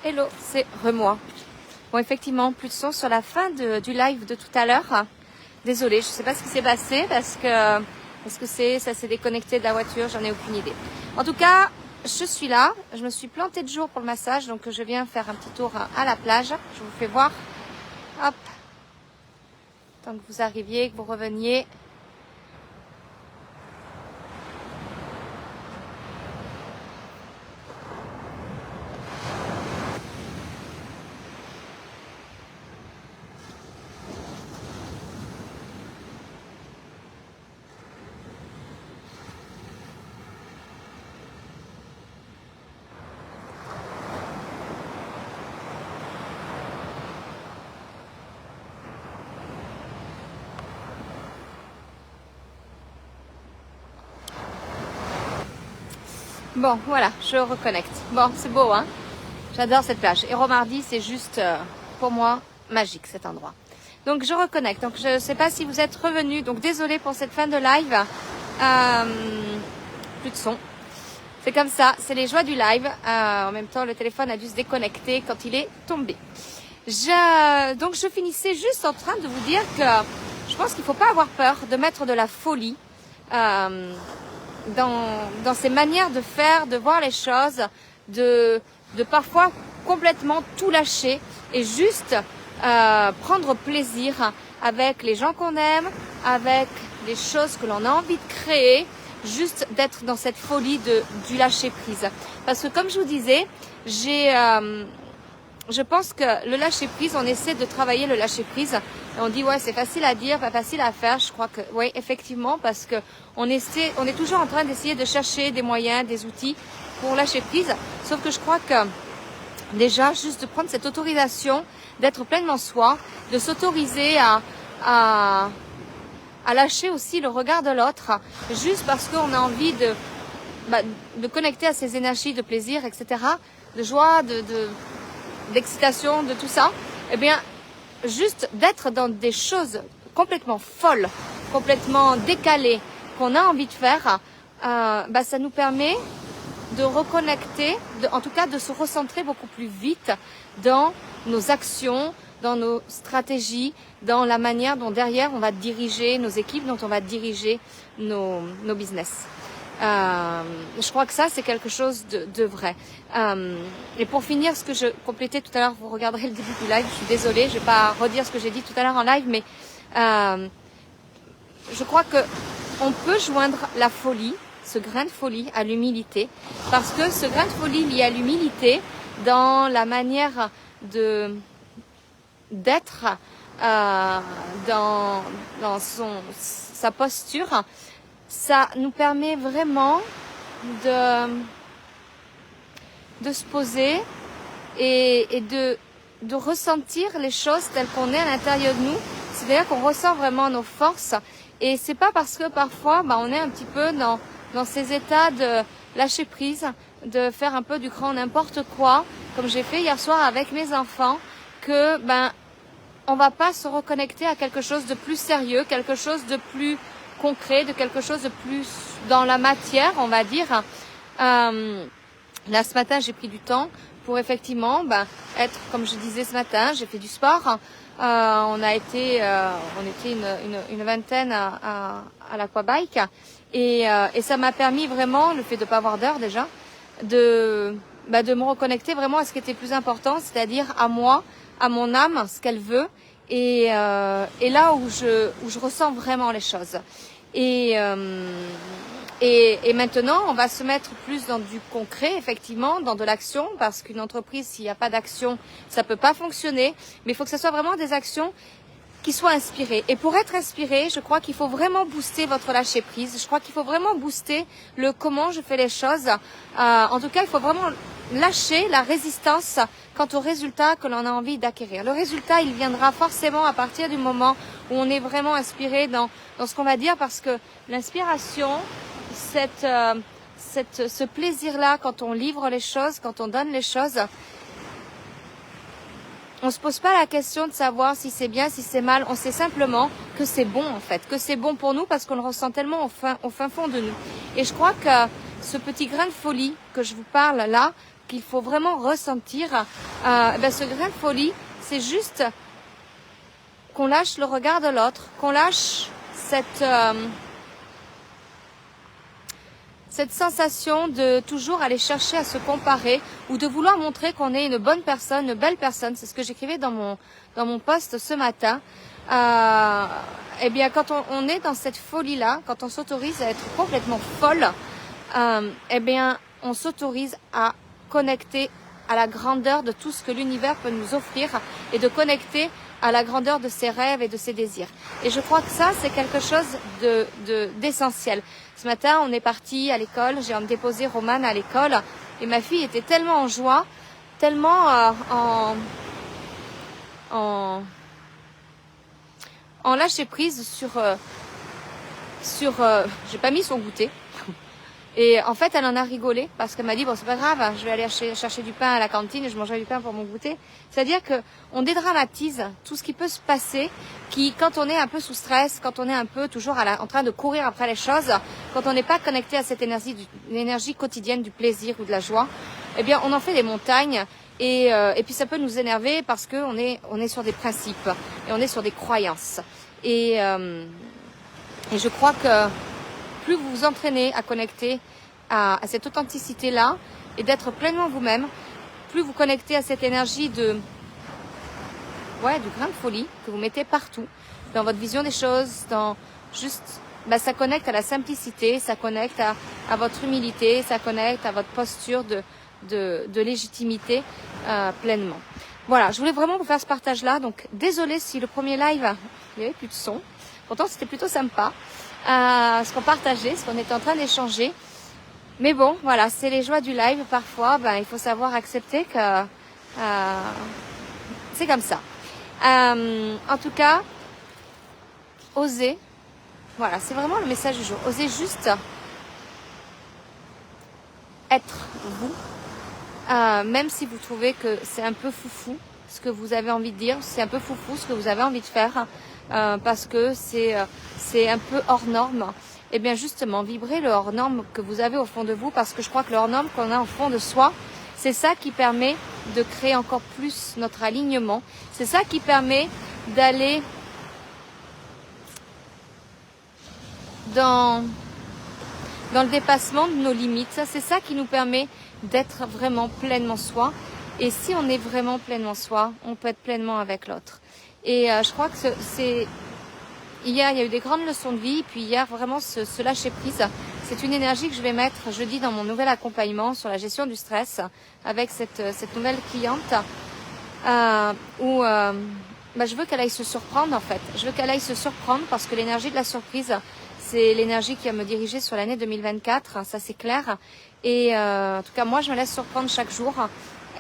Hello, c'est Remoi. Bon, effectivement, plus de son sur la fin du live de tout à l'heure. Désolée, je ne sais pas ce qui s'est passé parce que ça s'est déconnecté de la voiture, j'en ai aucune idée. En tout cas, je suis là. Je me suis plantée de jour pour le massage, donc je viens faire un petit tour à la plage. Je vous fais voir. Hop. Tant que vous arriviez, que vous reveniez. Bon, voilà, je reconnecte. Bon, c'est beau, hein? J'adore cette plage. Et Romardi, c'est juste, pour moi, magique, cet endroit. Donc, je reconnecte. Donc, je ne sais pas si vous êtes revenus. Donc, désolée pour cette fin de live. Plus de son. C'est comme ça, c'est les joies du live. En même temps, le téléphone a dû se déconnecter quand il est tombé. Donc, je finissais juste en train de vous dire que je pense qu'il ne faut pas avoir peur de mettre de la folie dans ces manières de faire, de voir les choses, de parfois complètement tout lâcher et juste prendre plaisir avec les gens qu'on aime, avec les choses que l'on a envie de créer, juste d'être dans cette folie du lâcher prise. Parce que comme je vous disais, je pense que le lâcher prise, on essaie de travailler le lâcher prise. Et on dit ouais, c'est facile à dire, pas facile à faire. Je crois que oui, effectivement, parce que on est toujours en train d'essayer de chercher des moyens, des outils pour lâcher prise. Sauf que je crois que déjà, juste de prendre cette autorisation, d'être pleinement soi, de s'autoriser à lâcher aussi le regard de l'autre, juste parce qu'on a envie de connecter à ces énergies de plaisir, etc., de joie, d'excitation, de tout ça, eh bien, juste d'être dans des choses complètement folles, complètement décalées, qu'on a envie de faire, ça nous permet de reconnecter, en tout cas de se recentrer beaucoup plus vite dans nos actions, dans nos stratégies, dans la manière dont derrière on va diriger nos équipes, dont on va diriger nos business. Je crois que ça, c'est quelque chose de vrai. Et pour finir, ce que je complétais tout à l'heure, vous regarderez le début du live, je suis désolée, je ne vais pas redire ce que j'ai dit tout à l'heure en live, mais je crois qu'on peut joindre la folie, ce grain de folie à l'humilité, parce que ce grain de folie lié à l'humilité, dans la manière d'être, dans sa posture, ça nous permet vraiment de se poser et de ressentir les choses telles qu'on est à l'intérieur de nous. C'est-à-dire qu'on ressent vraiment nos forces. Et c'est pas parce que parfois, on est un petit peu dans ces états de lâcher prise, de faire un peu du grand n'importe quoi, comme j'ai fait hier soir avec mes enfants, que on va pas se reconnecter à quelque chose de plus sérieux, quelque chose de plus concret, de quelque chose de plus dans la matière, on va dire. Là, ce matin, j'ai pris du temps pour effectivement être, comme je disais ce matin, j'ai fait du sport. On était une vingtaine à l'aquabike et ça m'a permis vraiment, le fait de pas avoir d'heure déjà, de me reconnecter vraiment à ce qui était plus important, c'est-à-dire à moi, à mon âme, ce qu'elle veut et là où je ressens vraiment les choses. Et maintenant, on va se mettre plus dans du concret, effectivement, dans de l'action, parce qu'une entreprise, s'il n'y a pas d'action, ça peut pas fonctionner. Mais il faut que ce soit vraiment des actions qui soient inspirées. Et pour être inspiré, je crois qu'il faut vraiment booster votre lâcher prise. Je crois qu'il faut vraiment booster le comment je fais les choses. En tout cas, il faut vraiment lâcher la résistance quant au résultat que l'on a envie d'acquérir. Le résultat, il viendra forcément à partir du moment où on est vraiment inspiré dans ce qu'on va dire, parce que l'inspiration, ce plaisir-là, quand on livre les choses, quand on donne les choses, on se pose pas la question de savoir si c'est bien, si c'est mal. On sait simplement que c'est bon, en fait, que c'est bon pour nous parce qu'on le ressent tellement au fin fond de nous. Et je crois que ce petit grain de folie que je vous parle là, qu'il faut vraiment ressentir, ce grain de folie, c'est juste qu'on lâche le regard de l'autre, qu'on lâche cette sensation de toujours aller chercher à se comparer ou de vouloir montrer qu'on est une bonne personne, une belle personne. C'est ce que j'écrivais dans mon post ce matin. Eh bien, quand on est dans cette folie-là, quand on s'autorise à être complètement folle, eh bien, on s'autorise à connecter à la grandeur de tout ce que l'univers peut nous offrir et de connecter à la grandeur de ses rêves et de ses désirs. Et je crois que ça, c'est quelque chose d'essentiel. Ce matin, on est parti à l'école, j'ai déposé Romane à l'école et ma fille était tellement en joie, tellement en lâcher prise j'ai pas mis son goûter. Et en fait, elle en a rigolé parce qu'elle m'a dit, bon, c'est pas grave, je vais aller chercher du pain à la cantine et je mangerai du pain pour mon goûter. C'est-à-dire que on dédramatise tout ce qui peut se passer, qui, quand on est un peu sous stress, quand on est un peu toujours en train de courir après les choses, quand on n'est pas connecté à cette l'énergie quotidienne du plaisir ou de la joie, eh bien, on en fait des montagnes et puis ça peut nous énerver parce que on est sur des principes et on est sur des croyances. Et je crois que plus vous vous entraînez à connecter à cette authenticité-là et d'être pleinement vous-même, plus vous connectez à cette énergie du grain de folie que vous mettez partout, dans votre vision des choses, ça connecte à la simplicité, ça connecte à votre humilité, ça connecte à votre posture de légitimité pleinement. Voilà, je voulais vraiment vous faire ce partage-là, donc désolée si le premier live, il n'y avait plus de son, pourtant c'était plutôt sympa. Ce qu'on partageait, ce qu'on était en train d'échanger. Mais bon, voilà, c'est les joies du live. Parfois, il faut savoir accepter que c'est comme ça. En tout cas, osez. Voilà, c'est vraiment le message du jour. Osez juste être vous, même si vous trouvez que c'est un peu foufou ce que vous avez envie de dire, c'est un peu foufou ce que vous avez envie de faire. Parce que c'est un peu hors norme. Et bien justement, vibrez le hors norme que vous avez au fond de vous, parce que je crois que le hors norme qu'on a au fond de soi, c'est ça qui permet de créer encore plus notre alignement. C'est ça qui permet d'aller dans le dépassement de nos limites. C'est ça qui nous permet d'être vraiment pleinement soi. Et si on est vraiment pleinement soi, on peut être pleinement avec l'autre. Et je crois que hier, il y a eu des grandes leçons de vie. Puis hier, vraiment, se lâcher prise, c'est une énergie que je vais mettre jeudi dans mon nouvel accompagnement sur la gestion du stress avec cette nouvelle cliente où je veux qu'elle aille se surprendre en fait. Je veux qu'elle aille se surprendre parce que l'énergie de la surprise, c'est l'énergie qui va me diriger sur l'année 2024, ça c'est clair. Et en tout cas, moi, je me laisse surprendre chaque jour.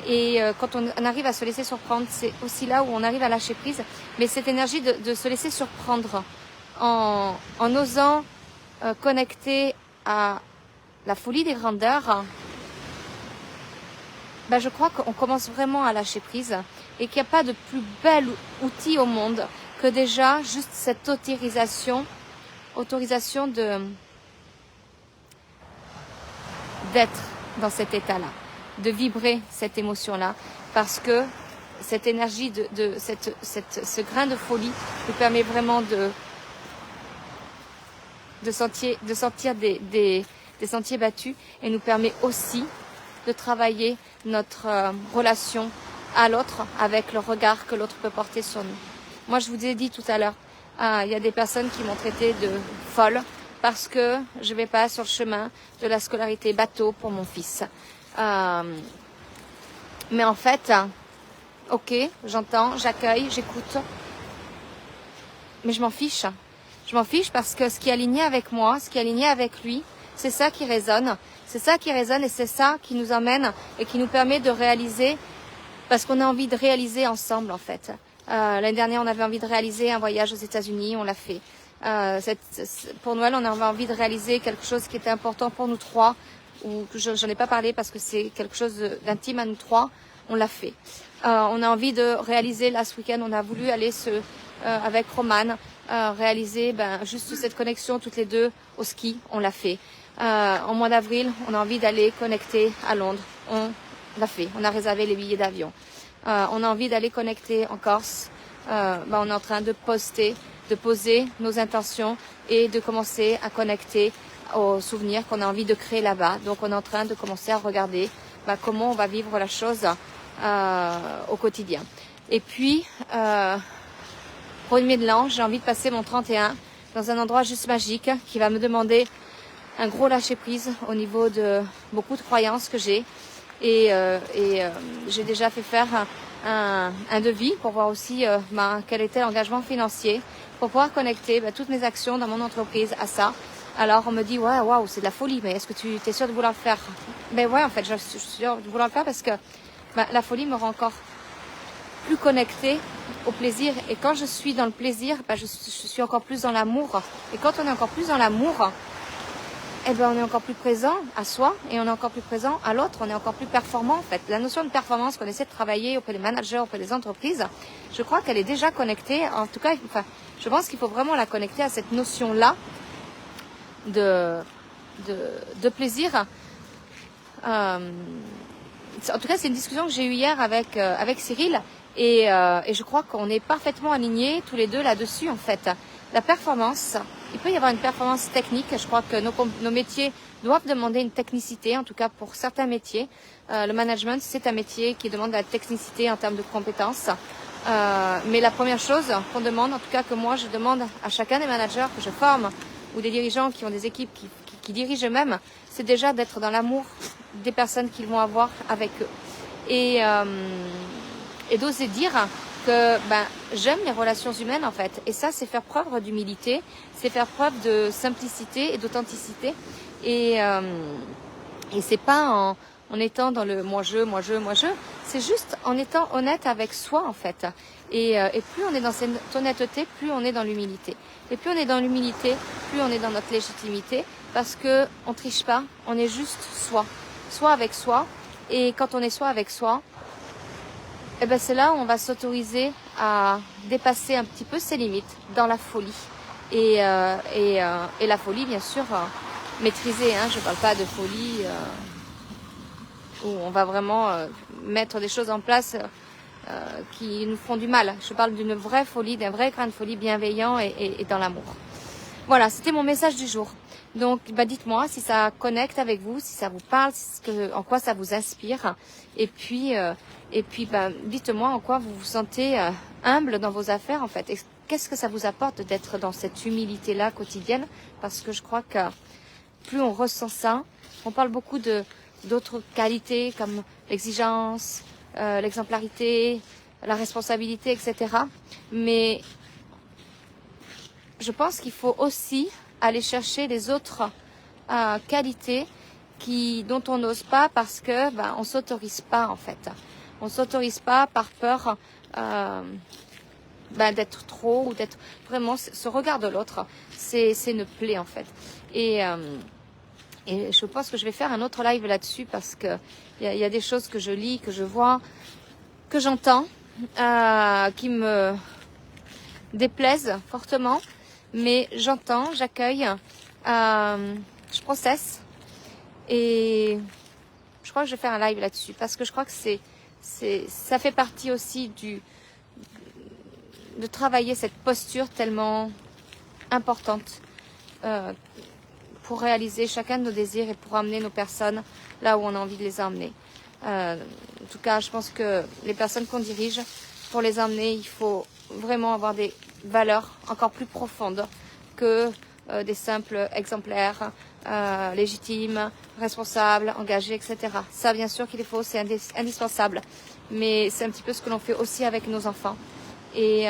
Et quand on arrive à se laisser surprendre, c'est aussi là où on arrive à lâcher prise. Mais cette énergie de se laisser surprendre en osant connecter à la folie des grandeurs, je crois qu'on commence vraiment à lâcher prise et qu'il n'y a pas de plus bel outil au monde que déjà juste cette autorisation d'être dans cet état-là, de vibrer cette émotion-là, parce que cette énergie ce grain de folie nous permet vraiment de sentir des sentiers battus et nous permet aussi de travailler notre relation à l'autre avec le regard que l'autre peut porter sur nous. Moi, je vous ai dit tout à l'heure, il y a des personnes qui m'ont traité de folle parce que je vais pas sur le chemin de la scolarité bateau pour mon fils. Mais en fait, ok, j'entends, j'accueille, j'écoute, mais je m'en fiche. Je m'en fiche parce que ce qui est aligné avec moi, ce qui est aligné avec lui, c'est ça qui résonne. C'est ça qui résonne et c'est ça qui nous emmène et qui nous permet de réaliser, parce qu'on a envie de réaliser ensemble en fait. L'année dernière, on avait envie de réaliser un voyage aux États-Unis, on l'a fait. Pour Noël, on avait envie de réaliser quelque chose qui était important pour nous trois, ou que j'en ai pas parlé parce que c'est quelque chose d'intime à nous trois, on l'a fait. On a envie de réaliser, là ce week-end, on a voulu aller avec Romane, réaliser juste cette connexion toutes les deux au ski, on l'a fait. En mois d'avril, on a envie d'aller connecter à Londres. l'a fait. On a réservé les billets d'avion. On a envie d'aller connecter en Corse. On est en train de poser nos intentions et de commencer à connecter aux souvenirs qu'on a envie de créer là-bas. Donc on est en train de commencer à regarder comment on va vivre la chose au quotidien. Et puis, premier de l'an, j'ai envie de passer mon 31 dans un endroit juste magique qui va me demander un gros lâcher-prise au niveau de beaucoup de croyances que j'ai. Et j'ai déjà fait faire un devis pour voir aussi quel était l'engagement financier pour pouvoir connecter toutes mes actions dans mon entreprise à ça. Alors on me dit ouais, waouh, c'est de la folie, mais est-ce que tu es sûr de vouloir le faire? Ben ouais, en fait, je suis sûre de vouloir le faire parce que la folie me rend encore plus connectée au plaisir. Et quand je suis dans le plaisir, je suis encore plus dans l'amour. Et quand on est encore plus dans l'amour, on est encore plus présent à soi et on est encore plus présent à l'autre. On est encore plus performant en fait. La notion de performance qu'on essaie de travailler auprès des managers, auprès des entreprises, je crois qu'elle est déjà connectée. En tout cas, je pense qu'il faut vraiment la connecter à cette notion-là de plaisir. En tout cas, c'est une discussion que j'ai eue hier avec Cyril et je crois qu'on est parfaitement alignés tous les deux là-dessus en fait. La performance, il peut y avoir une performance technique. Je crois que nos métiers doivent demander une technicité, en tout cas pour certains métiers. Le management, c'est un métier qui demande de la technicité en termes de compétences. Mais la première chose qu'on demande, en tout cas que moi je demande à chacun des managers que je forme ou des dirigeants qui ont des équipes qui dirigent eux-mêmes, c'est déjà d'être dans l'amour des personnes qu'ils vont avoir avec eux. Et d'oser dire que j'aime les relations humaines en fait. Et ça, c'est faire preuve d'humilité, c'est faire preuve de simplicité et d'authenticité. Et c'est pas en étant dans le moi je, c'est juste en étant honnête avec soi en fait. Et plus on est dans cette honnêteté, plus on est dans l'humilité. Et plus on est dans l'humilité, plus on est dans notre légitimité, parce que on triche pas, on est juste soi avec soi. Et quand on est soi avec soi, c'est là où on va s'autoriser à dépasser un petit peu ses limites dans la folie. Et la folie, bien sûr, maîtrisée. Je ne parle pas de folie où on va vraiment mettre des choses en place qui nous font du mal. Je parle d'une vraie folie, d'un vrai grain de folie bienveillant et dans l'amour. Voilà, c'était mon message du jour. Donc, dites-moi si ça connecte avec vous, si ça vous parle, en quoi ça vous inspire. Et puis, dites-moi en quoi vous vous sentez humble dans vos affaires, en fait. Et qu'est-ce que ça vous apporte d'être dans cette humilité-là quotidienne? Parce que je crois que plus on ressent ça, on parle beaucoup d'autres qualités comme l'exigence, l'exemplarité, la responsabilité, etc. Mais je pense qu'il faut aussi aller chercher les autres qualités dont on n'ose pas parce que on s'autorise pas en fait. On s'autorise pas par peur d'être trop ou d'être vraiment ce regard de l'autre. C'est une plaie en fait. Et je pense que je vais faire un autre live là-dessus parce que il y a des choses que je lis, que je vois, que j'entends, qui me déplaisent fortement. Mais j'entends, j'accueille, je processe et je crois que je vais faire un live là-dessus parce que je crois que ça fait partie aussi de travailler cette posture tellement importante pour réaliser chacun de nos désirs et pour amener nos personnes là où on a envie de les emmener. En tout cas, je pense que les personnes qu'on dirige, pour les emmener, il faut vraiment avoir des valeurs encore plus profondes que des simples exemplaires, légitimes, responsables, engagés, etc. Ça, bien sûr qu'il faut, c'est indispensable. Mais c'est un petit peu ce que l'on fait aussi avec nos enfants. Et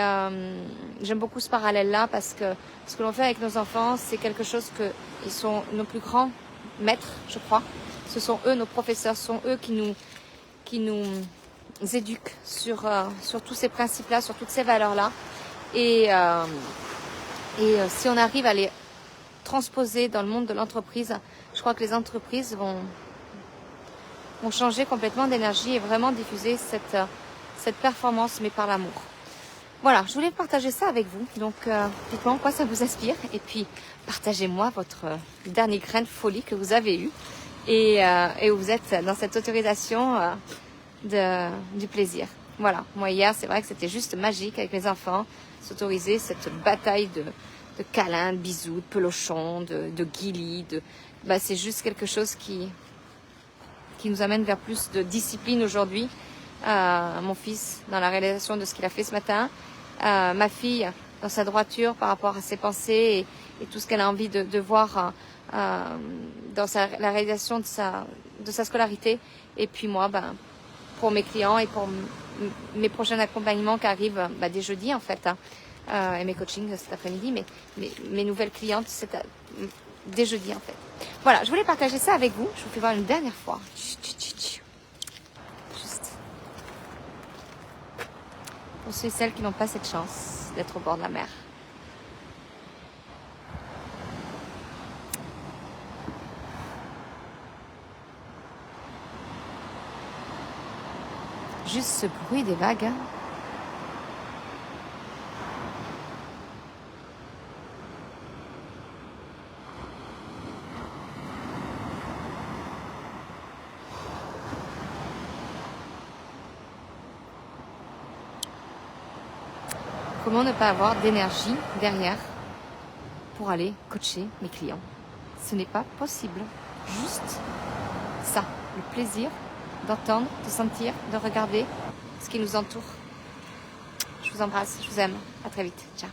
j'aime beaucoup ce parallèle-là parce que ce que l'on fait avec nos enfants, c'est quelque chose ils sont nos plus grands maîtres, je crois. Ce sont eux, nos professeurs, ce sont eux qui nous éduquent sur tous ces principes-là, sur toutes ces valeurs-là. Et si on arrive à les transposer dans le monde de l'entreprise, je crois que les entreprises vont changer complètement d'énergie et vraiment diffuser cette performance, mais par l'amour. Voilà, je voulais partager ça avec vous. Donc, dites-moi en quoi ça vous inspire. Et puis, partagez-moi votre dernier grain de folie que vous avez eu. et où vous êtes dans cette autorisation du plaisir. Voilà, moi hier c'est vrai que c'était juste magique avec mes enfants, s'autoriser cette bataille de câlins, de bisous, de pelochons, de guilis, c'est juste quelque chose qui nous amène vers plus de discipline aujourd'hui. Mon fils dans la réalisation de ce qu'il a fait ce matin, ma fille dans sa droiture par rapport à ses pensées et tout ce qu'elle a envie de voir dans la réalisation de sa scolarité. Et puis moi, pour mes clients et pour mes prochains accompagnements qui arrivent dès jeudi en fait, et mes coachings cet après-midi, mais mes nouvelles clientes dès jeudi en fait. Voilà, je voulais partager ça avec vous. Je vous fais voir une dernière fois. Juste pour ceux et celles qui n'ont pas cette chance d'être au bord de la mer. Juste ce bruit des vagues. Comment ne pas avoir d'énergie derrière pour aller coacher mes clients? Ce n'est pas possible. Juste ça, le plaisir d'entendre, de sentir, de regarder ce qui nous entoure. Je vous embrasse, je vous aime. À très vite. Ciao.